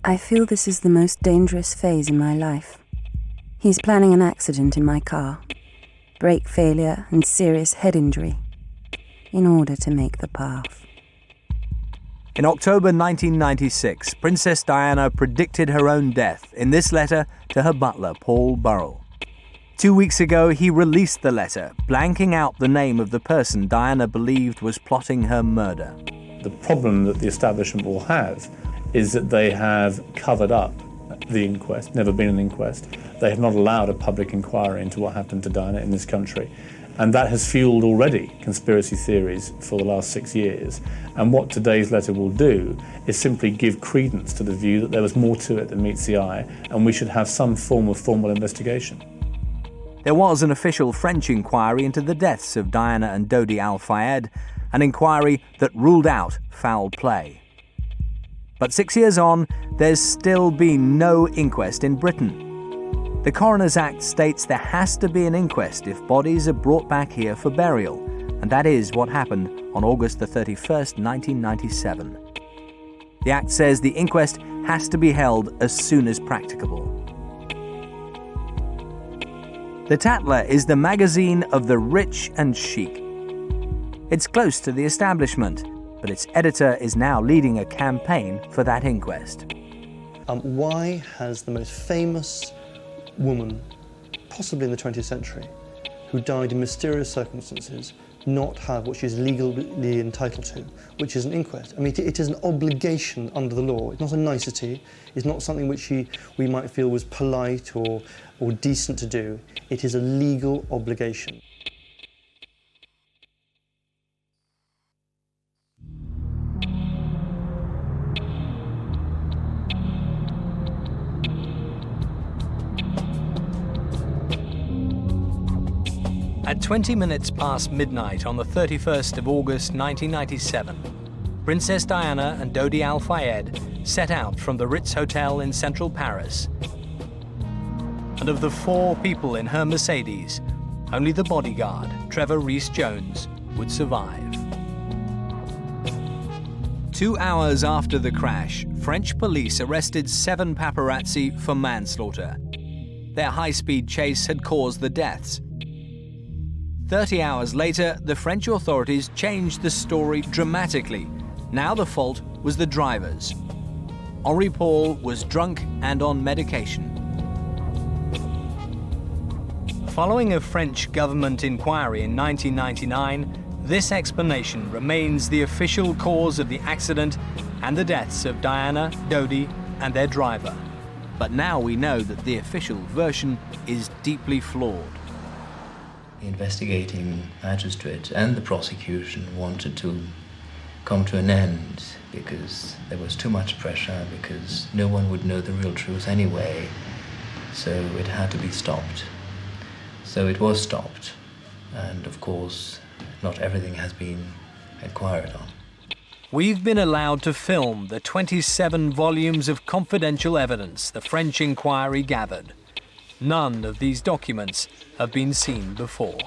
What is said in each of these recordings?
I feel this is the most dangerous phase in my life. He's planning an accident in my car, brake failure and serious head injury, in order to make the path. In October 1996, Princess Diana predicted her own death in this letter to her butler, Paul Burrell. 2 weeks ago, he released the letter, blanking out the name of the person Diana believed was plotting her murder. The problem that the establishment will have is that they have covered up the inquest, never been an inquest. They have not allowed a public inquiry into what happened to Diana in this country. And that has fueled already conspiracy theories for the last 6 years. And what today's letter will do is simply give credence to the view that there was more to it than meets the eye, and we should have some form of formal investigation. There was an official French inquiry into the deaths of Diana and Dodi Al Fayed, an inquiry that ruled out foul play. But 6 years on, there's still been no inquest in Britain. The Coroner's Act states there has to be an inquest if bodies are brought back here for burial, and that is what happened on August the 31st, 1997. The Act says the inquest has to be held as soon as practicable. The Tatler is the magazine of the rich and chic. It's close to the establishment, but its editor is now leading a campaign for that inquest. Why has the most famous woman, possibly in the 20th century, who died in mysterious circumstances, not have what she's legally entitled to, which is an inquest? I mean, it is an obligation under the law. It's not a nicety. It's not something which we might feel was polite or decent to do. It is a legal obligation. At 20 minutes past midnight on the 31st of August 1997, Princess Diana and Dodi Al Fayed set out from the Ritz Hotel in central Paris. And of the 4 people in her Mercedes, only the bodyguard, Trevor Rees-Jones, would survive. 2 hours after the crash, French police arrested 7 paparazzi for manslaughter. Their high-speed chase had caused the deaths. 30 hours later, the French authorities changed the story dramatically. Now the fault was the driver's. Henri Paul was drunk and on medication. Following a French government inquiry in 1999, this explanation remains the official cause of the accident and the deaths of Diana, Dodi, and their driver. But now we know that the official version is deeply flawed. The investigating magistrate and the prosecution wanted to come to an end because there was too much pressure, because no one would know the real truth anyway, so it had to be stopped. So it was stopped, and of course, not everything has been inquired on. We've been allowed to film the 27 volumes of confidential evidence the French inquiry gathered. None of these documents have been seen before.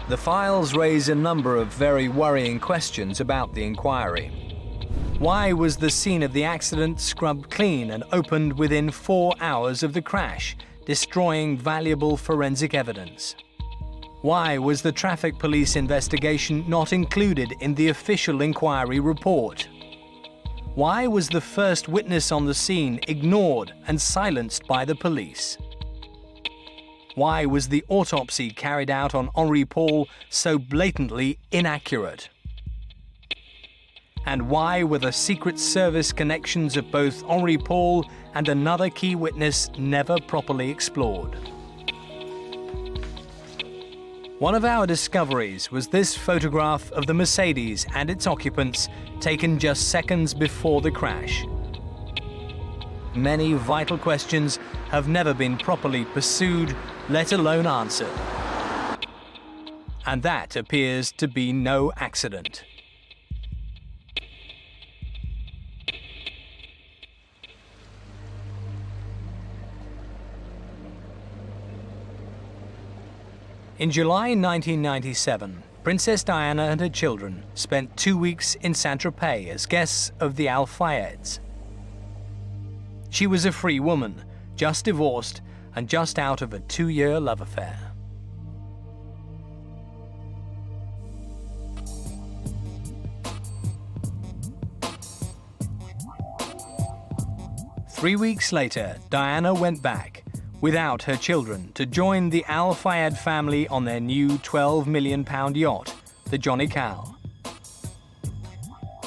The files raise a number of very worrying questions about the inquiry. Why was the scene of the accident scrubbed clean and opened within 4 hours of the crash, destroying valuable forensic evidence? Why was the traffic police investigation not included in the official inquiry report? Why was the first witness on the scene ignored and silenced by the police? Why was the autopsy carried out on Henri Paul so blatantly inaccurate? And why were the Secret Service connections of both Henri Paul and another key witness never properly explored? One of our discoveries was this photograph of the Mercedes and its occupants taken just seconds before the crash. Many vital questions have never been properly pursued, let alone answered. And that appears to be no accident. In July 1997, Princess Diana and her children spent 2 weeks in Saint-Tropez as guests of the Al Fayeds. She was a free woman, just divorced and just out of a 2-year love affair. Three weeks later, Diana went back, without her children, to join the Al Fayed family on their new £12 million yacht, the Johnny Cal.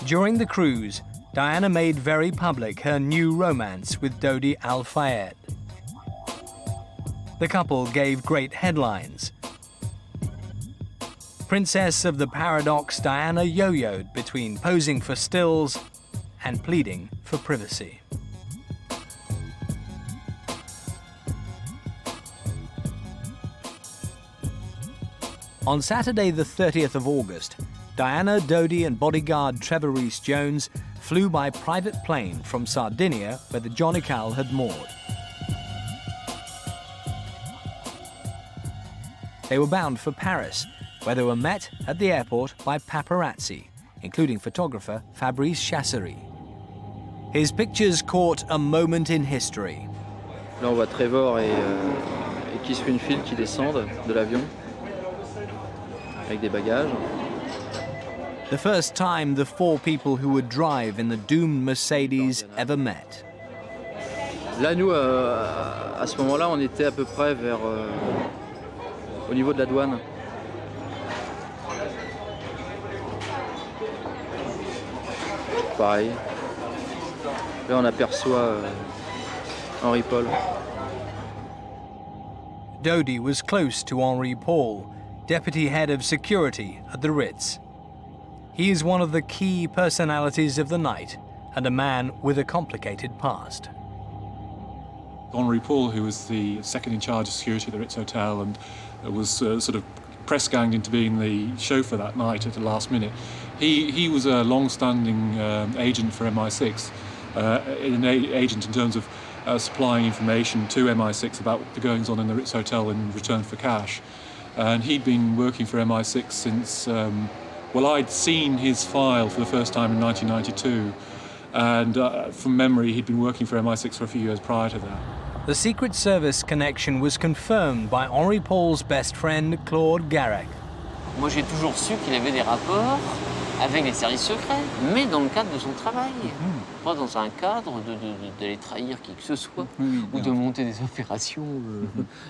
During the cruise, Diana made very public her new romance with Dodi Al Fayed. The couple gave great headlines. Princess of the Paradox Diana yo-yoed between posing for stills and pleading for privacy. On Saturday the 30th of August, Diana, Dodi and bodyguard Trevor Rees-Jones flew by private plane from Sardinia, where the Johnny Cal had moored. They were bound for Paris, where they were met at the airport by paparazzi, including photographer Fabrice Chasserie. His pictures caught a moment in history. Là, on voit Trevor et qui suit une file qui descendent de l'avion avec des bagages. The first time the four people who would drive in the doomed Mercedes ever met. Là, nous, à ce moment-là, on était à peu près vers au niveau de la douane. Pareil. Là, on aperçoit Henri Paul. Dodi was close to Henri Paul, deputy head of security at the Ritz. He is one of the key personalities of the night and a man with a complicated past. Henri Paul, who was the second in charge of security at the Ritz Hotel and was sort of press-ganged into being the chauffeur that night at the last minute, he was a long-standing agent for MI6, an agent in terms of supplying information to MI6 about the goings-on in the Ritz Hotel in return for cash. And he'd been working for MI6 since, well, I'd seen his file for the first time in 1992, and from memory, he'd been working for MI6 for a few years prior to that. The Secret Service connection was confirmed by Henri Paul's best friend, Claude Garec. Moi, j'ai toujours su qu'il avait des rapports avec les services secrets, mais dans le cadre de son travail. Pas dans un cadre d'aller trahir qui que ce soit, ou de monter des opérations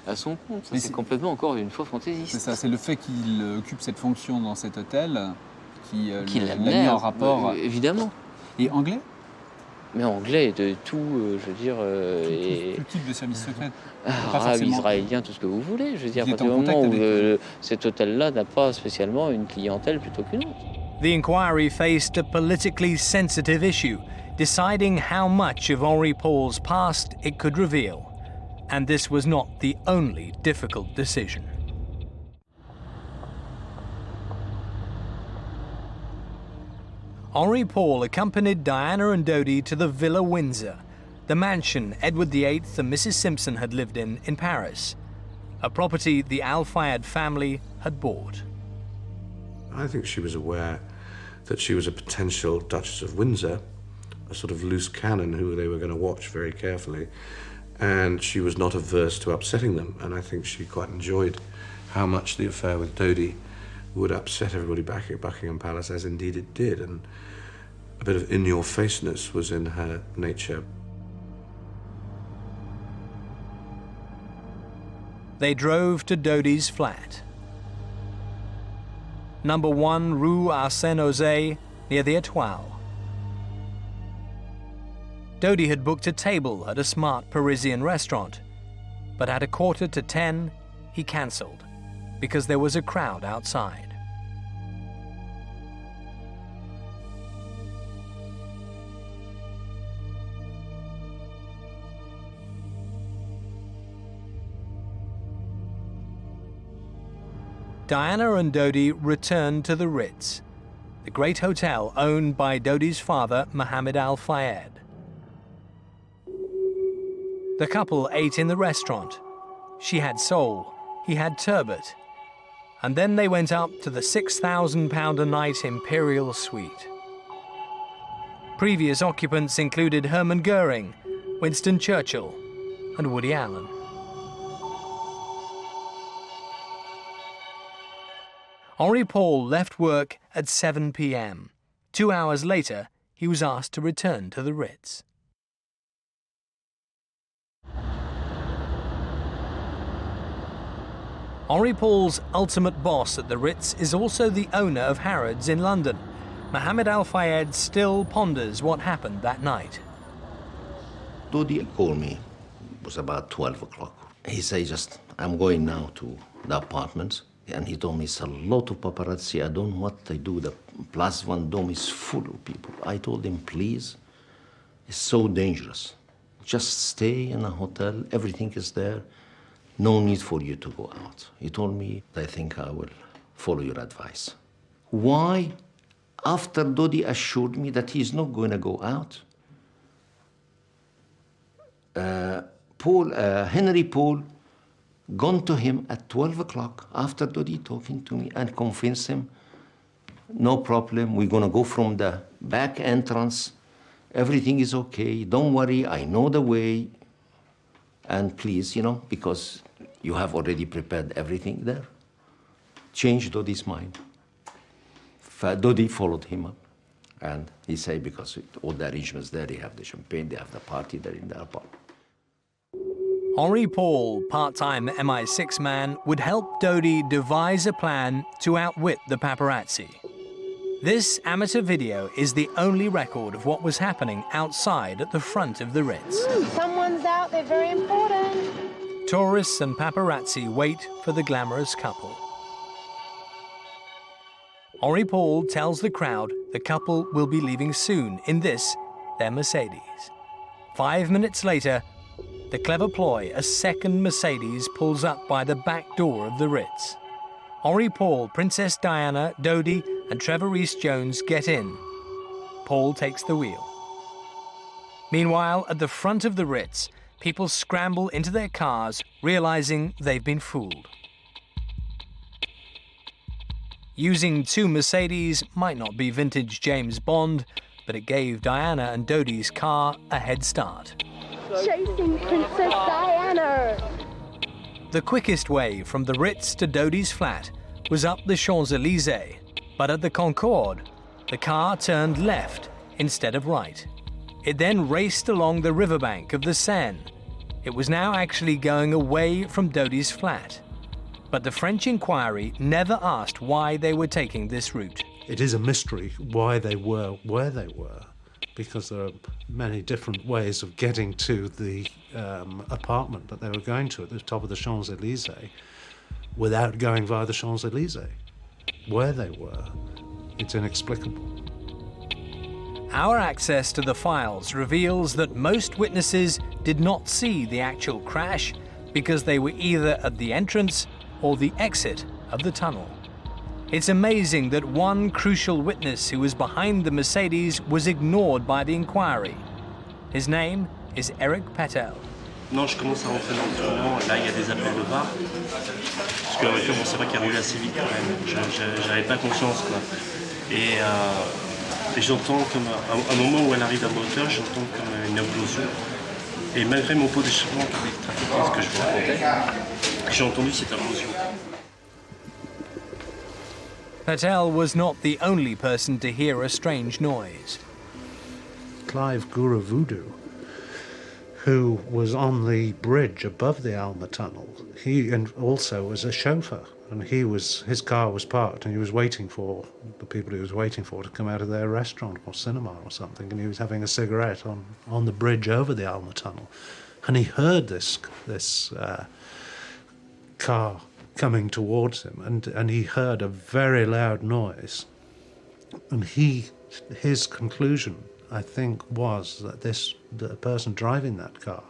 à son compte. Ça, c'est complètement, encore une fois, fantaisiste. C'est ça, c'est le fait qu'il occupe cette fonction dans cet hôtel qui l'a l'amenait mis en rapport. Évidemment. Et anglais? Mais anglais, de tout, je veux dire... Tout type de service secret. Arabe, israélien, tout ce que vous voulez. Je veux dire, à partir du moment où cet hôtel-là n'a pas spécialement une clientèle plutôt qu'une autre. The inquiry faced a politically sensitive issue, deciding how much of Henri Paul's past it could reveal. And this was not the only difficult decision. Henri Paul accompanied Diana and Dodi to the Villa Windsor, the mansion Edward VIII and Mrs. Simpson had lived in Paris, a property the Al Fayed family had bought. I think she was aware that she was a potential Duchess of Windsor, a sort of loose cannon who they were going to watch very carefully, and she was not averse to upsetting them, and I think she quite enjoyed how much the affair with Dodi would upset everybody back at Buckingham Palace, as indeed it did, and a bit of in-your-faceness was in her nature. They drove to Dodi's flat. Number 1 Rue Arsène-Osé, near the Étoile. Dodi had booked a table at a smart Parisian restaurant, but at 9:45, he cancelled because there was a crowd outside. Diana and Dodi returned to the Ritz, the great hotel owned by Dodi's father, Mohammed Al Fayed. The couple ate in the restaurant. She had sole, he had turbot, and then they went up to the £6,000 a night Imperial Suite. Previous occupants included Hermann Goering, Winston Churchill, and Woody Allen. Henri Paul left work at 7 p.m. 2 hours later, he was asked to return to the Ritz. Henri Paul's ultimate boss at the Ritz is also the owner of Harrods in London. Mohammed Al Fayed still ponders what happened that night. Dodi called me. It was about 12 o'clock. He said, I'm going now to the apartments. And he told me, it's a lot of paparazzi. I don't know what they do. The Plus One Dome is full of people. I told him, please, it's so dangerous. Just stay in a hotel. Everything is there. No need for you to go out. He told me, I think I will follow your advice. Why? After Dodi assured me that he's not going to go out, Henri Paul gone to him at 12 o'clock after Dodi talking to me and convinced him, no problem, we're going to go from the back entrance. Everything is okay. Don't worry, I know the way. And please, because you have already prepared everything there, change Dodi's mind. Dodi followed him up. And he said, because all the arrangements there, they have the champagne, they have the party there in the apartment. Henri Paul, part-time MI6 man, would help Dodi devise a plan to outwit the paparazzi. This amateur video is the only record of what was happening outside at the front of the Ritz. Someone's out, they're very important. Tourists and paparazzi wait for the glamorous couple. Henri Paul tells the crowd the couple will be leaving soon in this, their Mercedes. 5 minutes later, the clever ploy, a second Mercedes pulls up by the back door of the Ritz. Henri Paul, Princess Diana, Dodi, and Trevor Rees-Jones get in. Paul takes the wheel. Meanwhile, at the front of the Ritz, people scramble into their cars, realizing they've been fooled. Using two Mercedes might not be vintage James Bond, but it gave Diana and Dodi's car a head start. Chasing Princess Diana! The quickest way from the Ritz to Dodi's flat was up the Champs-Élysées, but at the Concorde, the car turned left instead of right. It then raced along the riverbank of the Seine. It was now actually going away from Dodi's flat. But the French inquiry never asked why they were taking this route. It is a mystery why they were where they were, because there are many different ways of getting to the apartment that they were going to at the top of the Champs-Élysées without going via the Champs-Élysées. Where they were, it's inexplicable. Our access to the files reveals that most witnesses did not see the actual crash because they were either at the entrance or the exit of the tunnel. It's amazing that one crucial witness who was behind the Mercedes was ignored by the inquiry. His name is Henri Paul. Non, je commence à rentrer dans le tournant. Là, il y a des appels de bar. Parce que la voiture, bon, c'est vrai qu'elle roule assez vite quand même. J'avais pas conscience, quoi. Et j'entends comme, à un moment où elle arrive à ma hauteur, j'entends comme une implosion. Et malgré mon pot d'échappement qui avait trafiqué ce que je vous racontais, j'ai entendu cette implosion. Patel was not the only person to hear a strange noise. Clive Guravoodoo, who was on the bridge above the Alma Tunnel, he also was a chauffeur, and his car was parked, and he was waiting for the people he was waiting for to come out of their restaurant or cinema or something, and he was having a cigarette on the bridge over the Alma Tunnel, and he heard this car coming towards him, and he heard a very loud noise, and his conclusion, I think, was that the person driving that car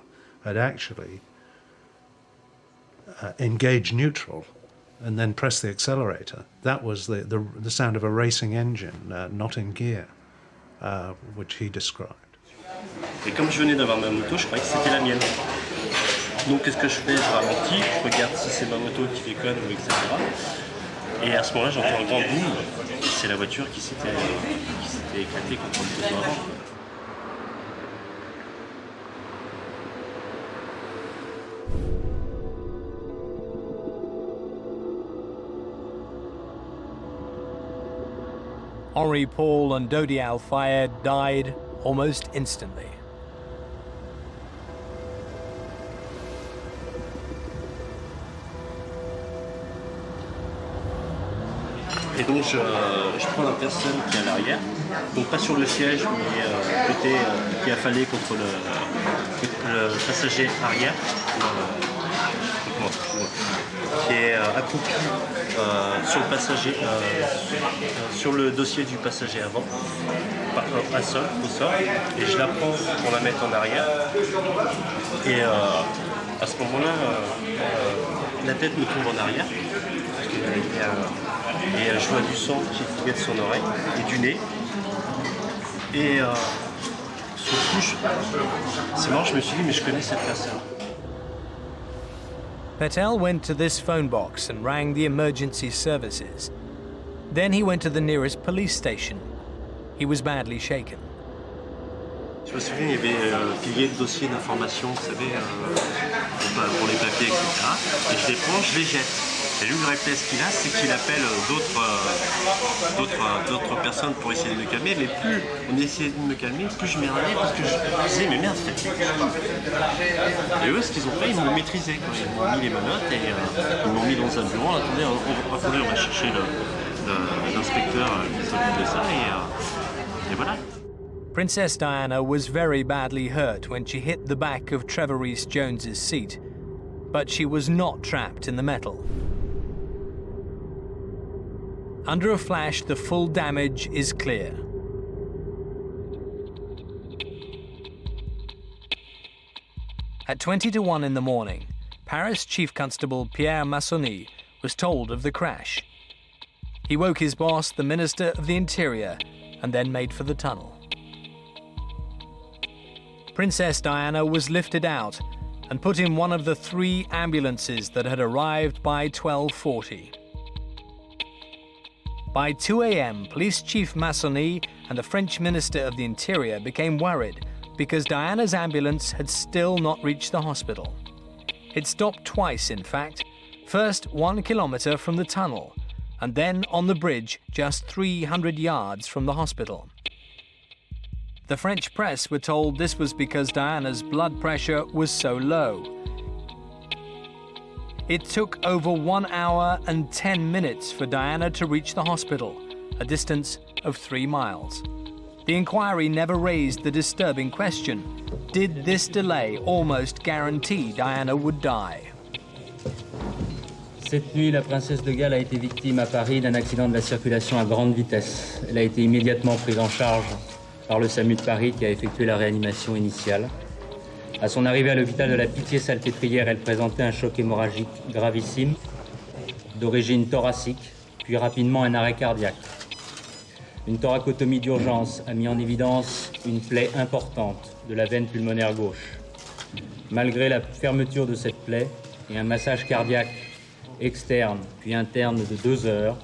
had actually engaged neutral and then pressed the accelerator. That was the sound of a racing engine not in gear, which he described. Et comme je venais d'avoir ma moto, je croyais que c'était la mienne. Donc qu'est-ce que je fais? Je ralentis, je regarde si c'est ma moto qui déconne ou etc. Et à ce moment-là, j'entends un grand boom. C'est la voiture qui s'était éclatée contre le poteau avant. Henri Paul and Dodi Al Fayed died almost instantly. Et donc je prends la personne qui est à l'arrière, donc pas sur le siège, mais côté qui est affalé contre le passager arrière, qui est accroupi sur le passager, sur le dossier du passager avant, au sol, et je la prends pour la mettre en arrière. Et à ce moment-là, la tête me tombe en arrière. Et je vois du sang qui coulait de son oreille et du nez. Et sur le coup, c'est marrant, je me suis dit, mais je connais cette personne. Patel went to this phone box and rang the emergency services. Then he went to the nearest police station. He was badly shaken. Je me souviens, il y avait pilier de dossier d'information, vous savez, pour les papiers, etc. Et je les prends, je les jette. Et lui, le réflexe qu'il a, c'est qu'il appelle d'autres personnes pour essayer de me calmer. Mais plus on essayait de me calmer, plus je m'énervais parce que je me disais, mais merde, faites quelque chose. Et eux, ce qu'ils ont fait, ils m'ont maîtrisé. Quoi. Ils m'ont mis les menottes et ils m'ont mis dans un bureau. Attendez, on va chercher l'inspecteur qui s'occupe de ça. Et voilà. Princess Diana was very badly hurt when she hit the back of Trevor Rees-Jones's seat, but she was not trapped in the metal. Under a flash, the full damage is clear. At 20 to 1 in the morning, Paris Chief Constable Pierre Massonny was told of the crash. He woke his boss, the Minister of the Interior, and then made for the tunnel. Princess Diana was lifted out and put in one of the 3 ambulances that had arrived by 12:40. By 2 a.m., Police Chief Massonny and the French Minister of the Interior became worried because Diana's ambulance had still not reached the hospital. It stopped twice, in fact, first 1 kilometre from the tunnel, and then on the bridge just 300 yards from the hospital. The French press were told this was because Diana's blood pressure was so low. It took over 1 hour and 10 minutes for Diana to reach the hospital, a distance of 3 miles. The inquiry never raised the disturbing question: did this delay almost guarantee Diana would die? Cette nuit, la princesse de Galles a été victime à Paris d'un accident de la circulation à grande vitesse. Elle a été immédiatement prise en charge par le SAMU de Paris qui a effectué la réanimation initiale. À son arrivée à l'hôpital de la Pitié-Salpêtrière, elle présentait un choc hémorragique gravissime, d'origine thoracique, puis rapidement un arrêt cardiaque. Une thoracotomie d'urgence a mis en évidence une plaie importante de la veine pulmonaire gauche. Malgré la fermeture de cette plaie et un massage cardiaque externe puis interne de 2 heures,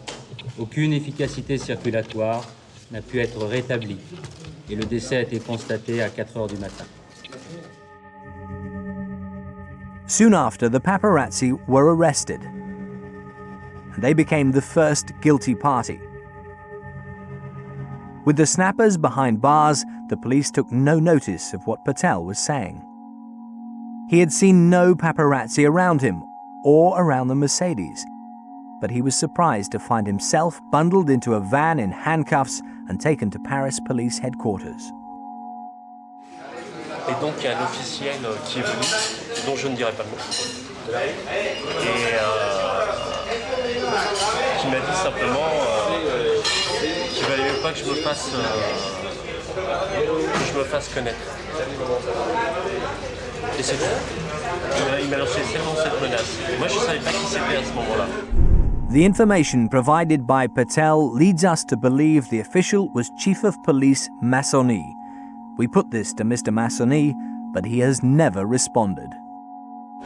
aucune efficacité circulatoire n'a pu être rétablie et le décès a été constaté à 4 heures du matin. Soon after, the paparazzi were arrested, and they became the first guilty party. With the snappers behind bars, the police took no notice of what Patel was saying. He had seen no paparazzi around him or around the Mercedes, but he was surprised to find himself bundled into a van in handcuffs and taken to Paris police headquarters. Et donc il y a un officiel qui est venu, dont je ne dirai pas le nom, et qui m'a dit simplement qu'il ne valait même pas que je me fasse connaître. Et c'est tout. Il m'a lancé seulement cette menace. Moi je ne savais pas qui c'était à ce moment-là. The information provided by Patel leads us to believe the official was Chief of Police Massonny. We put this to Mr. Massonny, but he has never responded. Et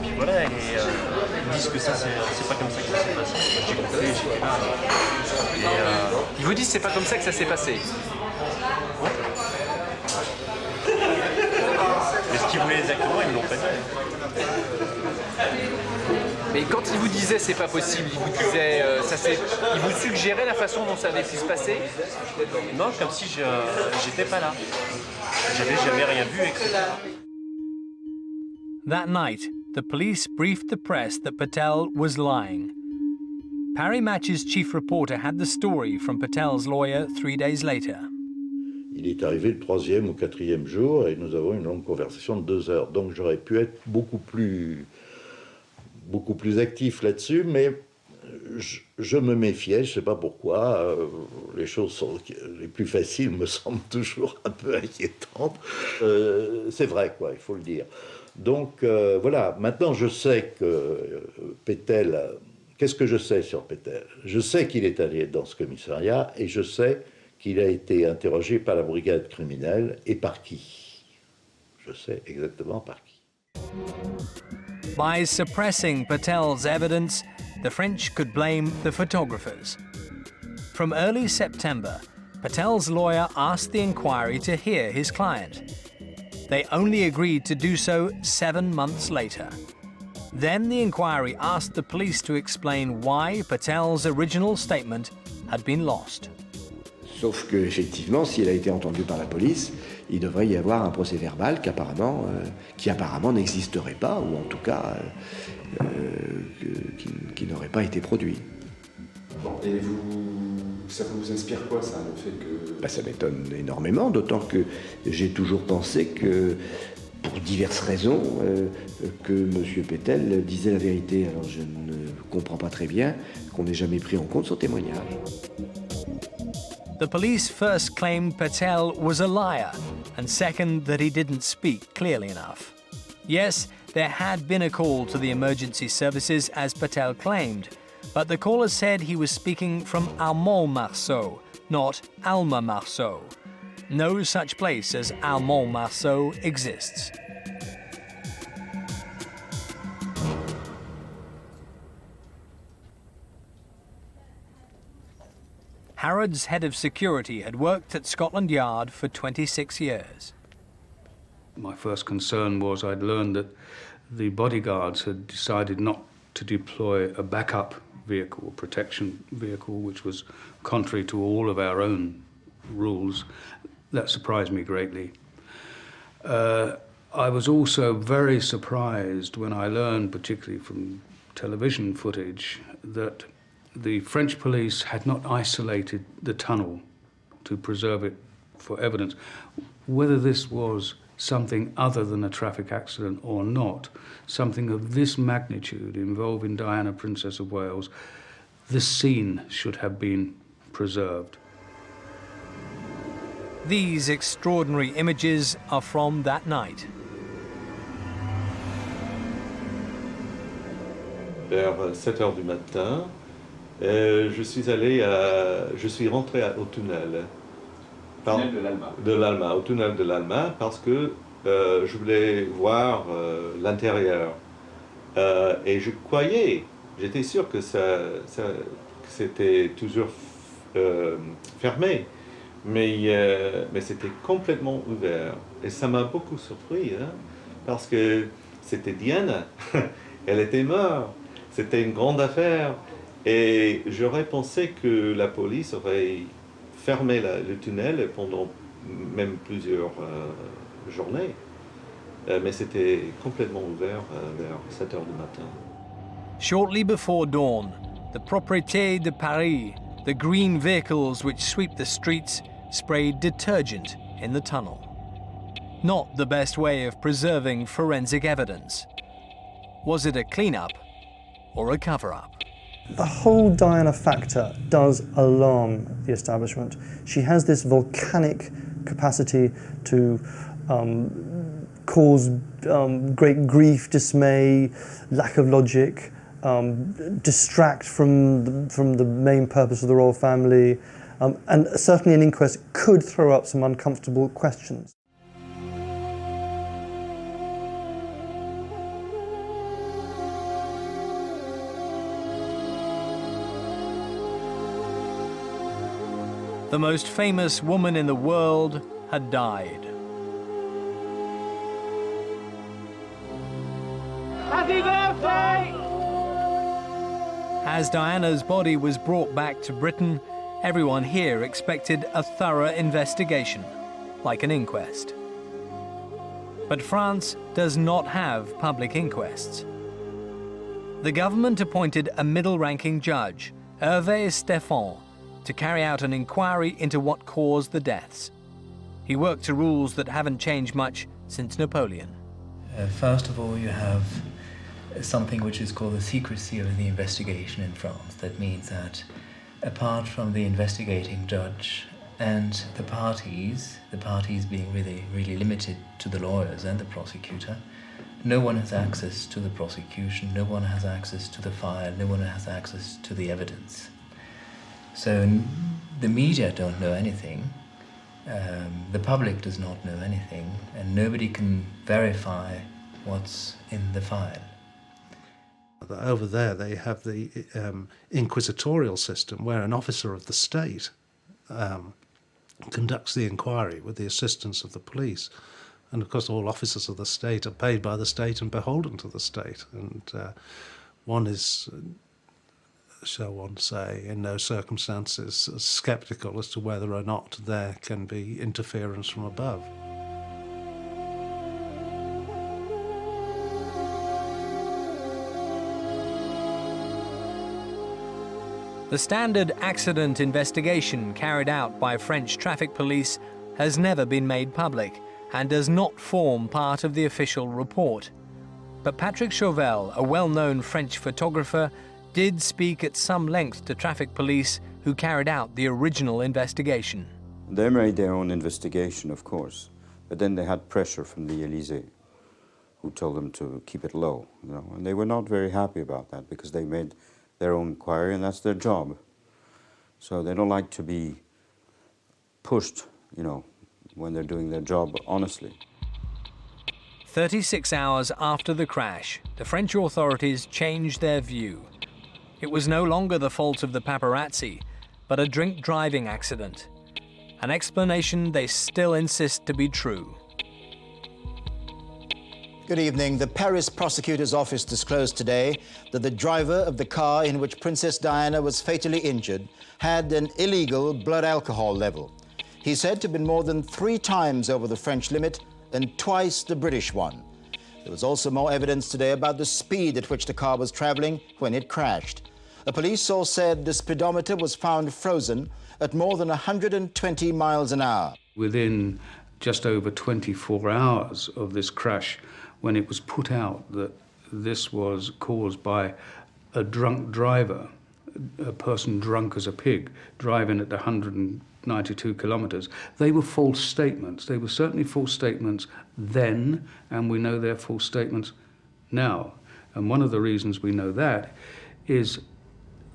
puis voilà, ils disent que ça c'est pas comme ça que ça s'est passé. J'ai compris, j'étais là. Ils vous disent c'est pas comme ça que ça s'est passé. Ouais. Mais ce qu'ils voulaient exactement, ils ne l'ont pas dit. Mais quand il vous disait c'est pas possible, il vous disait, il vous suggérait la façon dont ça avait pu se passer? Non, comme si j'étais pas là. J'avais jamais rien vu, etc. That night, the police briefed the press that Patel was lying. Paris Match's chief reporter had the story from Patel's lawyer 3 days later. Il est arrivé le 3e ou 4e jour et nous avons une longue conversation de 2 heures. Donc j'aurais pu être beaucoup plus actif là-dessus, mais je me méfiais, je ne sais pas pourquoi. Les choses les plus faciles me semblent toujours un peu inquiétantes. C'est vrai, quoi, il faut le dire. Donc voilà, maintenant je sais que Patel... Qu'est-ce que je sais sur Patel? Je sais qu'il est allé dans ce commissariat et je sais qu'il a été interrogé par la brigade criminelle et par qui. Je sais exactement par qui. By suppressing Patel's evidence, the French could blame the photographers. From early September, Patel's lawyer asked the inquiry to hear his client. They only agreed to do so 7 months later. Then the inquiry asked the police to explain why Patel's original statement had been lost. Sauf que, effectivement, s'il a été entendu par la police, il devrait y avoir un procès-verbal qui apparemment n'existerait pas, ou en tout cas qui n'aurait pas été produit. Et ça vous inspire quoi, ça, le fait que... Ça m'étonne énormément, d'autant que j'ai toujours pensé que, pour diverses raisons, que M. Patel disait la vérité. Alors je ne comprends pas très bien qu'on n'ait jamais pris en compte son témoignage. The police first claimed Patel was a liar, and second that he didn't speak clearly enough. Yes, there had been a call to the emergency services as Patel claimed, but the caller said he was speaking from Almont-Marceau, not Alma-Marceau. No such place as Almont-Marceau exists. Harrods head of security had worked at Scotland Yard for 26 years. My first concern was I'd learned that the bodyguards had decided not to deploy a backup vehicle, protection vehicle, which was contrary to all of our own rules. That surprised me greatly. I was also very surprised when I learned, particularly from television footage, that the French police had not isolated the tunnel to preserve it for evidence. Whether this was something other than a traffic accident or not, something of this magnitude involving Diana, Princess of Wales, this scene should have been preserved. These extraordinary images are from that night. Vers 7 heures du matin, je suis rentré au tunnel. Au tunnel de l'Alma, parce que je voulais voir l'intérieur. Et je croyais, j'étais sûr que c'était toujours fermé, mais c'était complètement ouvert. Et ça m'a beaucoup surpris, hein, parce que c'était Diana, elle était morte, c'était une grande affaire. Et j'aurais pensé que la police aurait fermé le tunnel pendant même plusieurs journées. Mais c'était complètement ouvert vers 7 heures du matin. Shortly before dawn, the Propriété de Paris, the green vehicles which sweep the streets, sprayed detergent in the tunnel. Not the best way of preserving forensic evidence. Was it a clean-up or a cover-up? The whole Diana factor does alarm the establishment. She has this volcanic capacity to cause great grief, dismay, lack of logic, distract from the main purpose of the royal family, and certainly an inquest could throw up some uncomfortable questions. The most famous woman in the world had died. Happy birthday! As Diana's body was brought back to Britain, everyone here expected a thorough investigation, like an inquest. But France does not have public inquests. The government appointed a middle-ranking judge, Hervé Stéphan, to carry out an inquiry into what caused the deaths. He worked to rules that haven't changed much since Napoleon. First of all, you have something which is called the secrecy of the investigation in France. That means that apart from the investigating judge and the parties being really limited to the lawyers and the prosecutor, no one has access to the prosecution, no one has access to the file, no one has access to the evidence. So the media don't know anything, the public does not know anything, and nobody can verify what's in the file. Over there they have the inquisitorial system where an officer of the state conducts the inquiry with the assistance of the police. And of course all officers of the state are paid by the state and beholden to the state. And one is, shall one say, in no circumstances sceptical as to whether or not there can be interference from above. The standard accident investigation carried out by French traffic police has never been made public and does not form part of the official report. But Patrick Chauvel, a well-known French photographer, did speak at some length to traffic police who carried out the original investigation. They made their own investigation, of course, but then they had pressure from the Élysée, who told them to keep it low, you know, and they were not very happy about that because they made their own inquiry and that's their job. So they don't like to be pushed, you know, when they're doing their job honestly. 36 hours after the crash, the French authorities changed their view. It was no longer the fault of the paparazzi, but a drink-driving accident. An explanation they still insist to be true. Good evening. The Paris prosecutor's office disclosed today that the driver of the car in which Princess Diana was fatally injured had an illegal blood alcohol level. He's said to have been more than 3 times over the French limit and twice the British one. There was also more evidence today about the speed at which the car was traveling when it crashed. A police source said the speedometer was found frozen at more than 120 miles an hour. Within just over 24 hours of this crash, when it was put out that this was caused by a drunk driver, a person drunk as a pig, driving at 192 kilometres, they were false statements. They were certainly false statements then, and we know they're false statements now. And one of the reasons we know that is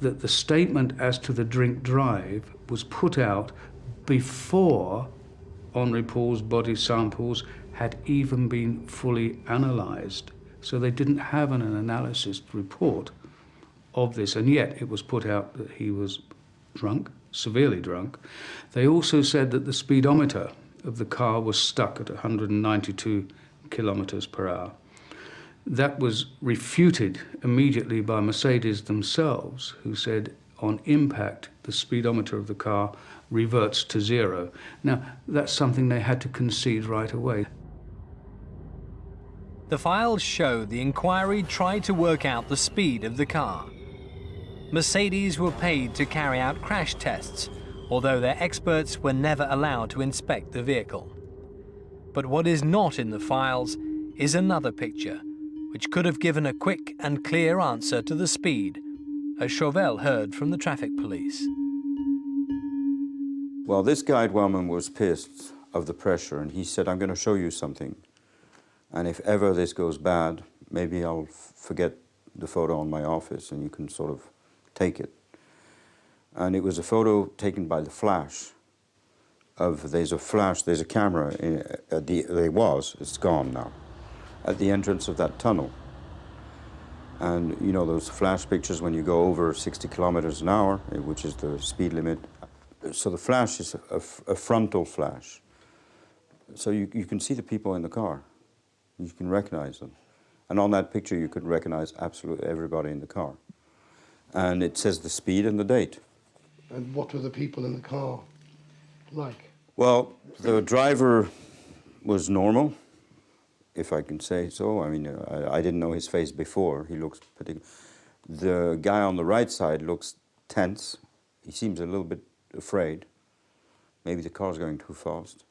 that the statement as to the drink drive was put out before Henri Paul's body samples had even been fully analysed. So they didn't have an analysis report of this, and yet it was put out that he was drunk, severely drunk. They also said that the speedometer of the car was stuck at 192 kilometres per hour. That was refuted immediately by Mercedes themselves, who said on impact the speedometer of the car reverts to 0. Now, that's something they had to concede right away. The files show the inquiry tried to work out the speed of the car. Mercedes were paid to carry out crash tests, although their experts were never allowed to inspect the vehicle. But what is not in the files is another picture, which could have given a quick and clear answer to the speed, as Chauvel heard from the traffic police. Well, this guide woman was pissed of the pressure, and he said, I'm going to show you something. And if ever this goes bad, maybe I'll forget the photo in my office and you can sort of take it. And it was a photo taken by the flash there's a camera, it's gone now, at the entrance of that tunnel. And you know those flash pictures when you go over 60 kilometers an hour, which is the speed limit. So the flash is a frontal flash. So you can see the people in the car. You can recognize them. And on that picture, you could recognize absolutely everybody in the car. And it says the speed and the date. And what were the people in the car like? Well, the driver was normal, if I can say so. I mean, I didn't know his face before. He looks particular. The guy on the right side looks tense. He seems a little bit afraid. Maybe the car's going too fast.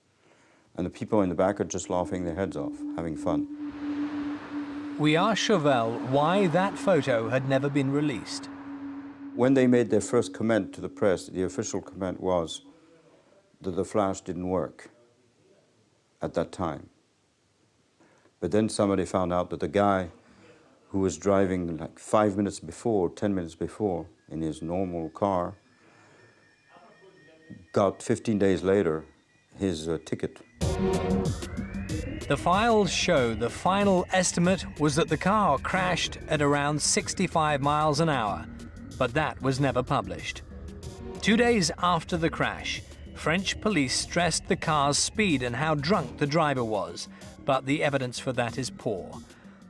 And the people in the back are just laughing their heads off, having fun. We asked Chauvel why that photo had never been released. When they made their first comment to the press, the official comment was that the flash didn't work at that time. But then somebody found out that the guy who was driving like 5 minutes before, 10 minutes before, in his normal car, got 15 days later his ticket. The files show the final estimate was that the car crashed at around 65 miles an hour, but that was never published. 2 days after the crash, French police stressed the car's speed and how drunk the driver was, but the evidence for that is poor.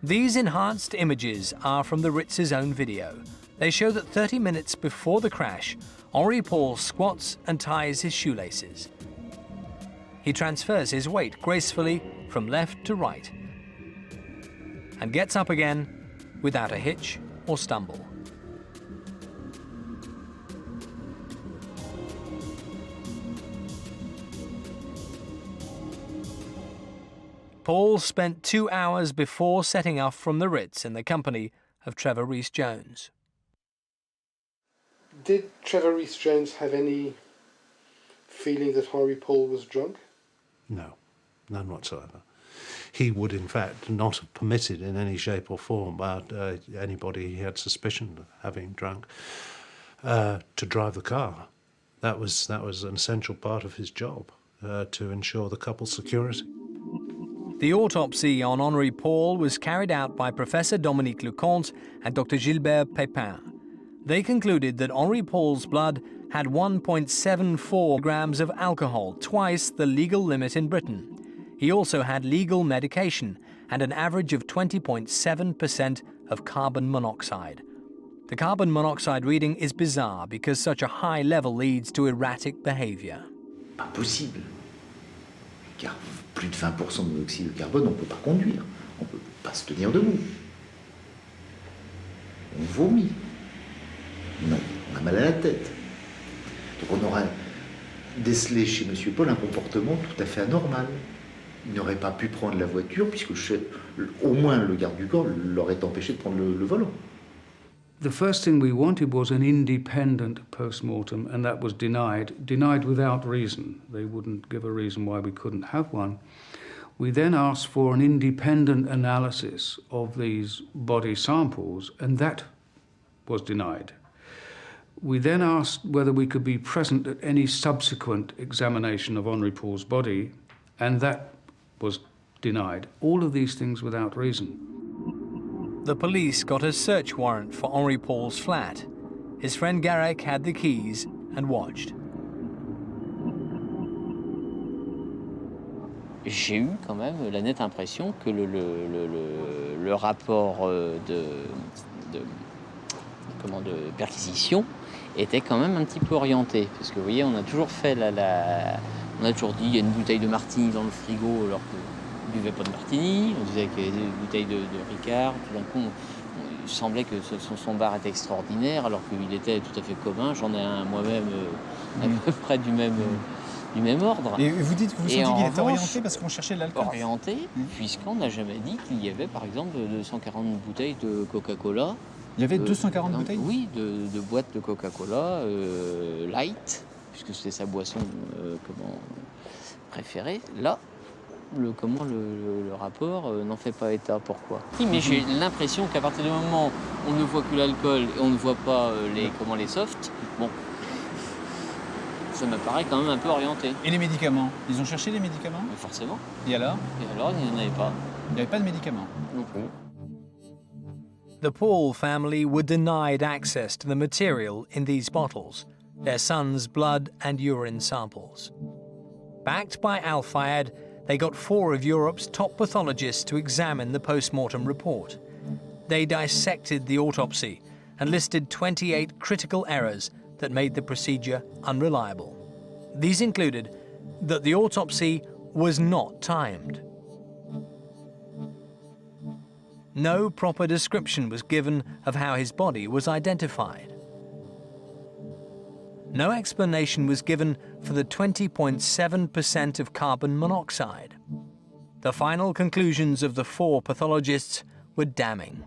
These enhanced images are from the Ritz's own video. They show that 30 minutes before the crash, Henri Paul squats and ties his shoelaces. He transfers his weight gracefully from left to right and gets up again without a hitch or stumble. Paul spent 2 hours before setting off from the Ritz in the company of Trevor Rees-Jones. Did Trevor Rees-Jones have any feeling that Henri Paul was drunk? No, none whatsoever. He would, in fact, not have permitted in any shape or form anybody he had suspicion of having drunk to drive the car. That was an essential part of his job, to ensure the couple's security. The autopsy on Henri Paul was carried out by Professor Dominique Leconte and Dr. Gilbert Pépin. They concluded that Henri Paul's blood had 1.74 grams of alcohol, twice the legal limit in Britain. He also had legal medication and an average of 20.7% of carbon monoxide. The carbon monoxide reading is bizarre because such a high level leads to erratic behavior. Pas possible. Car plus de 20% de monoxyde de carbone, on ne peut pas conduire. On ne peut pas se tenir debout. On vomit. On a mal à la tête. Donc on aurait décelé chez M. Paul un comportement tout à fait anormal. Il n'aurait pas pu prendre la voiture puisque au moins le garde du corps l'aurait empêché de prendre le volant. The first thing we wanted was an independent post-mortem, and that was denied without reason. They wouldn't give a reason why we couldn't have one. We then asked for an independent analysis of these body samples, and that was denied. We then asked whether we could be present at any subsequent examination of Henri Paul's body, and that was denied. All of these things without reason. The police got a search warrant for Henri Paul's flat. His friend Garrick had the keys and watched. J'ai eu quand même la nette impression que le rapport de perquisition était quand même un petit peu orienté. Parce que vous voyez, on a toujours fait on a toujours dit il y a une bouteille de martini dans le frigo alors qu'on ne buvait pas de martini. On disait qu'il y avait des bouteilles de Ricard. Tout d'un coup, il semblait que son bar était extraordinaire alors qu'il était tout à fait commun. J'en ai un moi-même à peu près du même ordre. Et vous dites que vous sentez qu'il était orienté parce qu'on cherchait de l'alcool? Orienté, puisqu'on n'a jamais dit qu'il y avait par exemple 240 bouteilles de Coca-Cola. Il y avait 240 bouteilles? Oui, de boîtes de Coca-Cola light, puisque c'était sa boisson préférée. Là, le rapport n'en fait pas état. Pourquoi? Mais j'ai l'impression qu'à partir du moment où on ne voit que l'alcool et on ne voit pas les softs, bon, ça me paraît quand même un peu orienté. Et les médicaments? Ils ont cherché les médicaments? Mais forcément. Et alors? Et alors, il n'y en avait pas. Il n'y avait pas de médicaments? Non plus. The Paul family were denied access to the material in these bottles, their son's blood and urine samples. Backed by Al Fayed, they got 4 of Europe's top pathologists to examine the post-mortem report. They dissected the autopsy and listed 28 critical errors that made the procedure unreliable. These included that the autopsy was not timed. No proper description was given of how his body was identified. No explanation was given for the 20.7% of carbon monoxide. The final conclusions of the 4 pathologists were damning.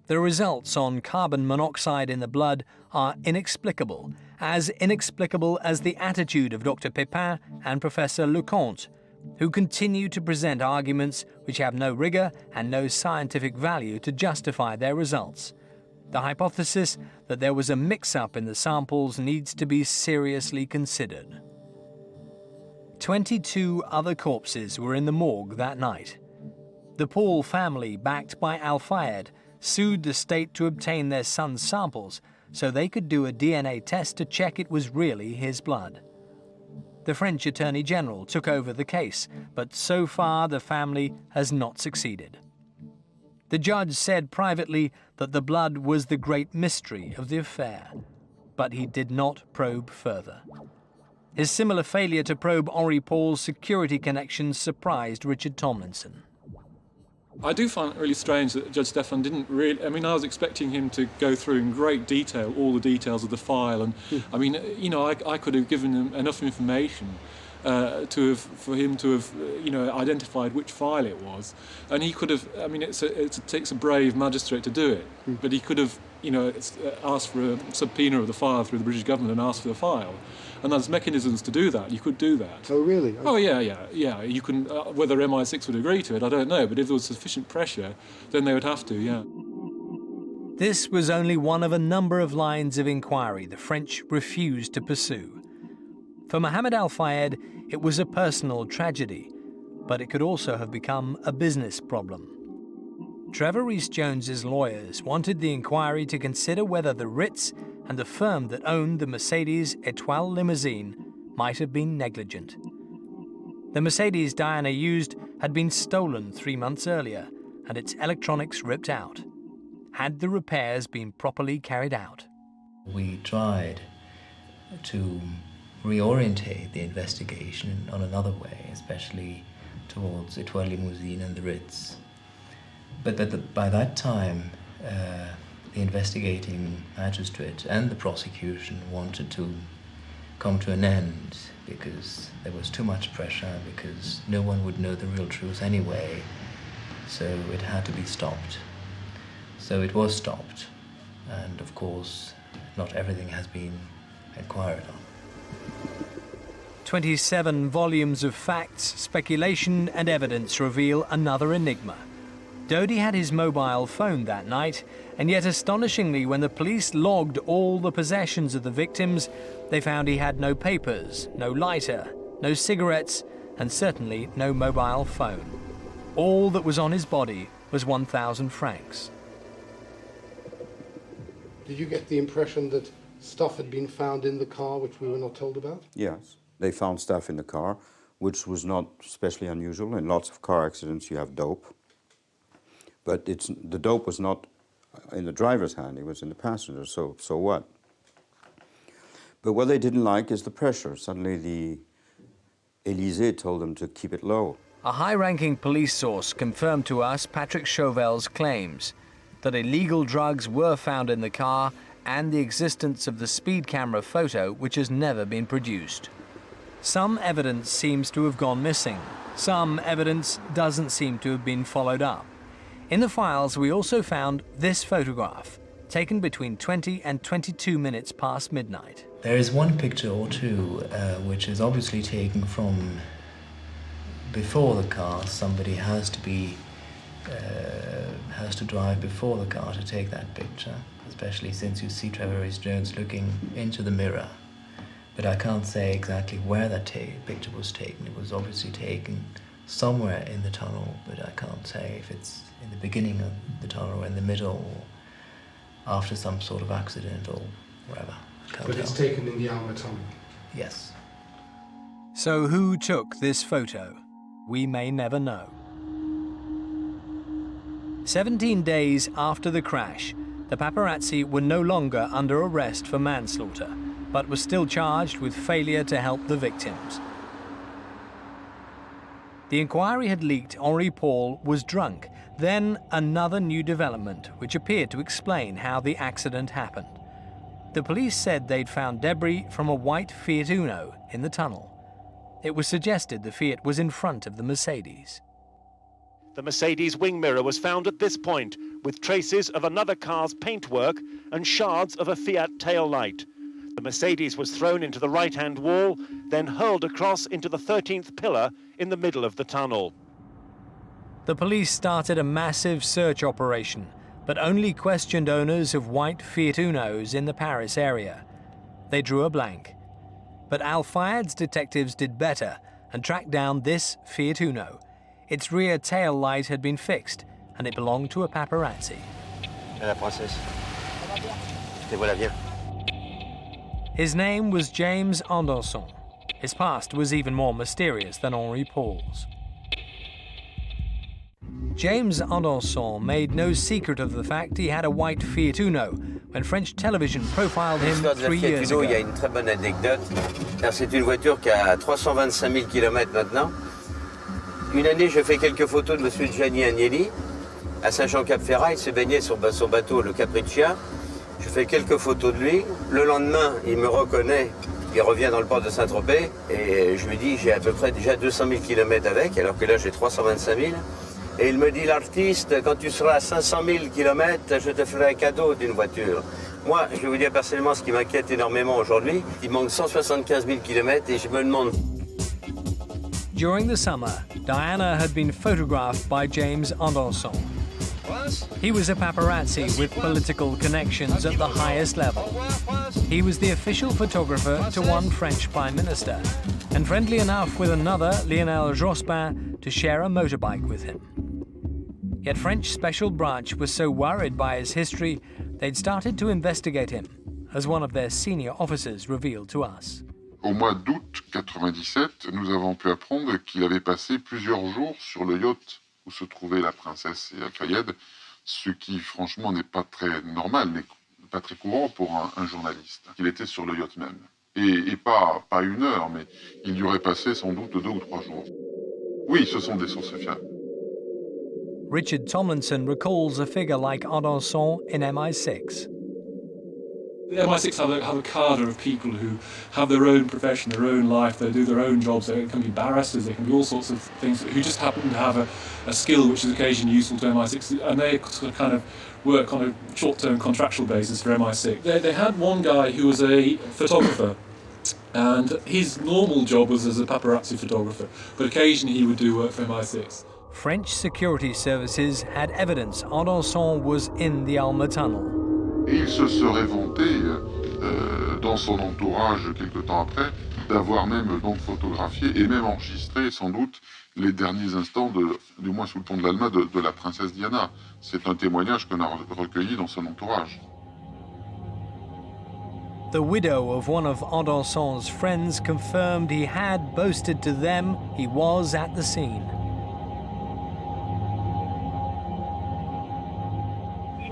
The results on carbon monoxide in the blood are inexplicable as the attitude of Dr. Pepin and Professor Leconte, who continue to present arguments which have no rigor and no scientific value to justify their results. The hypothesis that there was a mix-up in the samples needs to be seriously considered. 22 other corpses were in the morgue that night. The Paul family, backed by Al Fayed, sued the state to obtain their son's samples so they could do a DNA test to check it was really his blood. The French Attorney General took over the case, but so far the family has not succeeded. The judge said privately that the blood was the great mystery of the affair, but he did not probe further. His similar failure to probe Henri Paul's security connections surprised Richard Tomlinson. I do find it really strange that Judge Stephan didn't really... I mean, I was expecting him to go through in great detail all the details of the file, and I mean, you know, I could have given him enough information for him to have, you know, identified which file it was, and he could have. I mean, it takes a brave magistrate to do it, but he could have, you know, asked for a subpoena of the file through the British government and asked for the file. And there's mechanisms to do that. You could do that. Oh, really? Oh, yeah. You can. Whether MI6 would agree to it, I don't know. But if there was sufficient pressure, then they would have to, yeah. This was only one of a number of lines of inquiry the French refused to pursue. For Mohammed Al Fayed, it was a personal tragedy, but it could also have become a business problem. Trevor Rees-Jones's lawyers wanted the inquiry to consider whether the Ritz and the firm that owned the Mercedes Étoile limousine might have been negligent. The Mercedes Diana used had been stolen 3 months earlier and its electronics ripped out. Had the repairs been properly carried out? We tried to reorientate the investigation on another way, especially towards Étoile Limousine and the Ritz. But by that time, the investigating magistrate and the prosecution wanted to come to an end because there was too much pressure, because no one would know the real truth anyway, so it had to be stopped. So it was stopped, and of course, not everything has been inquired on. 27 volumes of facts, speculation and evidence reveal another enigma. Dodi had his mobile phone that night, and yet astonishingly, when the police logged all the possessions of the victims, they found he had no papers, no lighter, no cigarettes, and certainly no mobile phone. All that was on his body was 1,000 francs. Did you get the impression that stuff had been found in the car which we were not told about? Yes, they found stuff in the car, which was not especially unusual. In lots of car accidents you have dope. But the dope was not in the driver's hand, it was in the passenger, so what? But what they didn't like is the pressure. Suddenly the Élysée told them to keep it low. A high-ranking police source confirmed to us Patrick Chauvel's claims that illegal drugs were found in the car and the existence of the speed camera photo, which has never been produced. Some evidence seems to have gone missing. Some evidence doesn't seem to have been followed up. In the files, we also found this photograph, taken between 20 and 22 minutes past midnight. There is one picture or two which is obviously taken from before the car. Somebody has to drive before the car to take that picture, especially since you see Trevor Rees-Jones looking into the mirror. But I can't say exactly where that picture was taken. It was obviously taken somewhere in the tunnel, but I can't say if it's in the beginning of the tunnel or in the middle or after some sort of accident or wherever. But it's taken in the Alma tunnel? Yes. So who took this photo? We may never know. 17 days after the crash, the paparazzi were no longer under arrest for manslaughter, but were still charged with failure to help the victims. The inquiry had leaked Henri Paul was drunk. Then another new development, which appeared to explain how the accident happened. The police said they'd found debris from a white Fiat Uno in the tunnel. It was suggested the Fiat was in front of the Mercedes. The Mercedes wing mirror was found at this point, with traces of another car's paintwork and shards of a Fiat tail light. The Mercedes was thrown into the right-hand wall, then hurled across into the 13th pillar in the middle of the tunnel. The police started a massive search operation, but only questioned owners of white Fiat Unos in the Paris area. They drew a blank. But Al Fayed's detectives did better and tracked down this Fiat Uno. Its rear tail light had been fixed, and it belonged to a paparazzi. La princesse. Te voilà bien. His name was James Anderson. His past was even more mysterious than Henri Paul's. James Anderson made no secret of the fact he had a white Fiat Uno when French television profiled him 3 years ago. Il y a une très bonne anecdote. C'est une voiture qui a 325 000 km maintenant. Une année, je fais quelques photos de M. Gianni Agnelli à Saint-Jean-Cap-Ferrat. Il se baignait sur son bateau, le Capriccia. Je fais quelques photos de lui. Le lendemain, il me reconnaît. Il revient dans le port de Saint-Tropez. Et je lui dis, j'ai à peu près déjà 200 000 km avec, alors que là, j'ai 325 000. Et il me dit, l'artiste, quand tu seras à 500 000 km, je te ferai un cadeau d'une voiture. Moi, je vais vous dire personnellement ce qui m'inquiète énormément aujourd'hui. Il manque 175 000 km et je me demande... During the summer, Diana had been photographed by James Anderson. He was a paparazzi with political connections at the highest level. He was the official photographer to one French Prime Minister, and friendly enough with another, Lionel Jospin, to share a motorbike with him. Yet French Special Branch was so worried by his history, they'd started to investigate him, as one of their senior officers revealed to us. Au mois d'août 97, nous avons pu apprendre qu'il avait passé plusieurs jours sur le yacht où se trouvait la princesse Al Fayed, ce qui franchement n'est pas très normal, n'est pas très courant pour un journaliste. Il était sur le yacht même. Et pas 1 heure, mais il y aurait passé sans doute 2 ou 3 jours. Oui, ce sont des sources fiables. Richard Tomlinson recalls a figure like Anderson in MI6. The MI6 have a cadre of people who have their own profession, their own life, they do their own jobs. They can be barristers, they can be all sorts of things, who just happen to have a skill which is occasionally useful to MI6, and they kind of work on a short-term contractual basis for MI6. They had one guy who was a photographer, and his normal job was as a paparazzi photographer, but occasionally he would do work for MI6. French security services had evidence Anderson was in the Alma Tunnel. Et il se serait vanté, dans son entourage, quelque temps après, d'avoir même donc photographié et même enregistré, sans doute, les derniers instants, du moins sous le pont de l'Alma, de la princesse Diana. C'est un témoignage qu'on a recueilli dans son entourage. The widow of one of Anderson's friends confirmed he had boasted to them he was at the scene.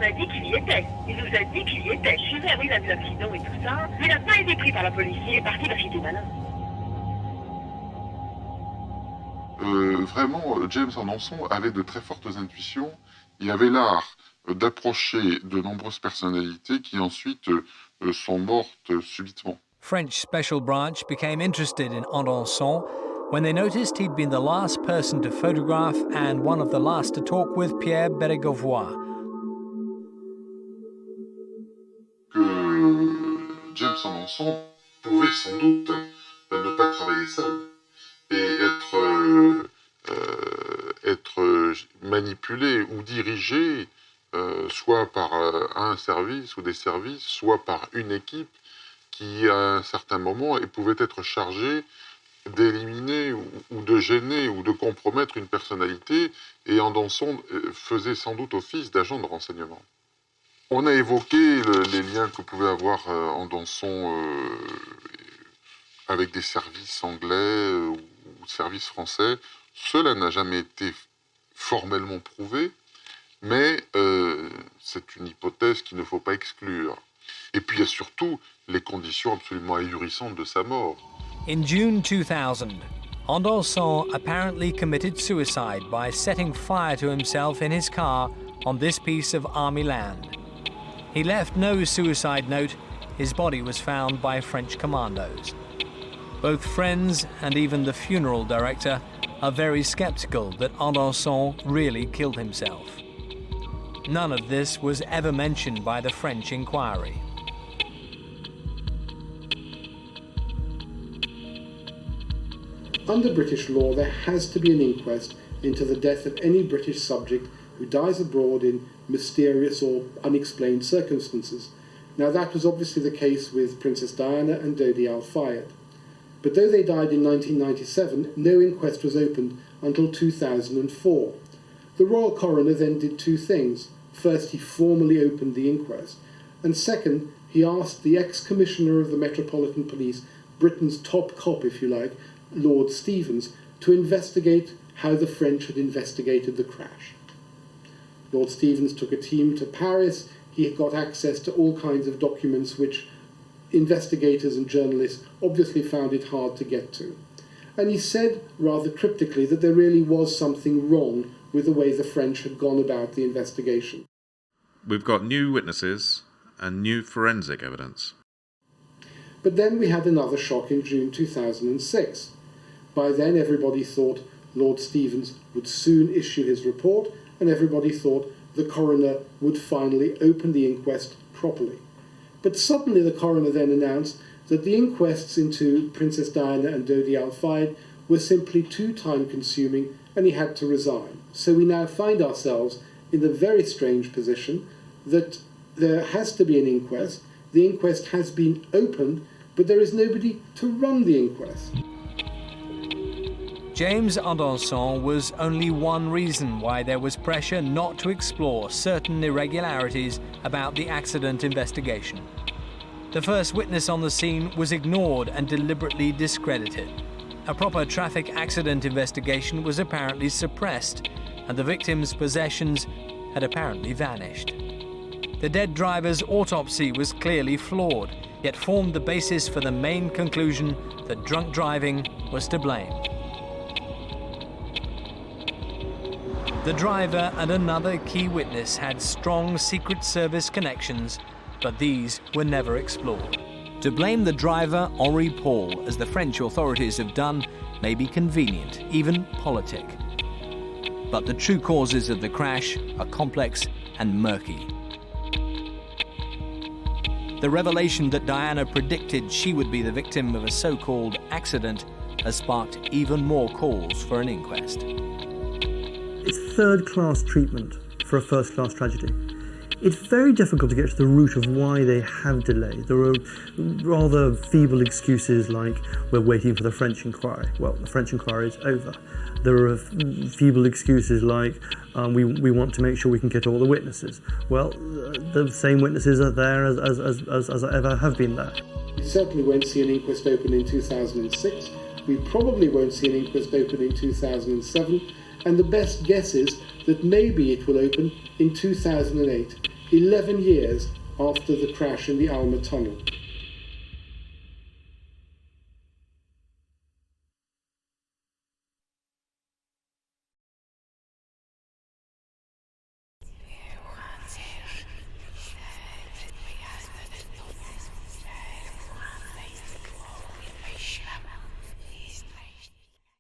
Il m'a dit qu'il y était. Il nous a dit qu'il y était. Je suis venu, il a vu l'accident et tout ça. Mais il n'a pas été pris par la police. Il est parti parce qu'il était malin. Vraiment, James Anderson avait de très fortes intuitions. Il avait l'art d'approcher de nombreuses personnalités qui ensuite sont mortes subitement. French Special Branch became interested in Anderson when they noticed he'd been the last person to photograph and one of the last to talk with Pierre Bérégovoy. Que James Anderson pouvait sans doute ne pas travailler seul et être manipulé ou dirigé soit par un service ou des services, soit par une équipe qui, à un certain moment, pouvait être chargée d'éliminer ou de gêner ou de compromettre une personnalité, et Anderson faisait sans doute office d'agent de renseignement. On a évoqué les liens que pouvait avoir Anderson avec des services anglais ou services français. Cela n'a jamais été formellement prouvé, Mais c'est une hypothèse qu'il ne faut pas exclure. Et puis il y a surtout les conditions absolument ahurissantes de sa mort. In June 2000, Anderson apparently committed suicide by setting fire to himself in his car on this piece of army land. He left no suicide note. His body was found by French commandos. Both friends and even the funeral director are very skeptical that Anderson really killed himself. None of this was ever mentioned by the French inquiry. Under British law, there has to be an inquest into the death of any British subject who dies abroad in mysterious or unexplained circumstances. Now, that was obviously the case with Princess Diana and Dodi Al Fayed. But though they died in 1997, no inquest was opened until 2004. The royal coroner then did two things. First, he formally opened the inquest, and second, he asked the ex-commissioner of the Metropolitan Police, Britain's top cop, if you like, Lord Stevens, to investigate how the French had investigated the crash. Lord Stevens took a team to Paris. He got access to all kinds of documents which investigators and journalists obviously found it hard to get to. And he said, rather cryptically, that there really was something wrong with the way the French had gone about the investigation. We've got new witnesses and new forensic evidence. But then we had another shock in June 2006. By then everybody thought Lord Stevens would soon issue his report, and everybody thought the coroner would finally open the inquest properly. But suddenly the coroner then announced that the inquests into Princess Diana and Dodi Al Fayed were simply too time-consuming, and he had to resign. So we now find ourselves in the very strange position that there has to be an inquest. The inquest has been opened, but there is nobody to run the inquest. James Anderson was only one reason why there was pressure not to explore certain irregularities about the accident investigation. The first witness on the scene was ignored and deliberately discredited. A proper traffic accident investigation was apparently suppressed, and the victim's possessions had apparently vanished. The dead driver's autopsy was clearly flawed, yet formed the basis for the main conclusion that drunk driving was to blame. The driver and another key witness had strong Secret Service connections, but these were never explored. To blame the driver, Henri Paul, as the French authorities have done, may be convenient, even politic. But the true causes of the crash are complex and murky. The revelation that Diana predicted she would be the victim of a so-called accident has sparked even more calls for an inquest. It's third-class treatment for a first-class tragedy. It's very difficult to get to the root of why they have delayed. There are rather feeble excuses like, we're waiting for the French inquiry. Well, the French inquiry is over. There are feeble excuses like, we want to make sure we can get all the witnesses. Well, the same witnesses are there as ever have been there. We certainly won't see an inquest open in 2006. We probably won't see an inquest open in 2007. And the best guess is that maybe it will open in 2008, 11 years after the crash in the Alma Tunnel.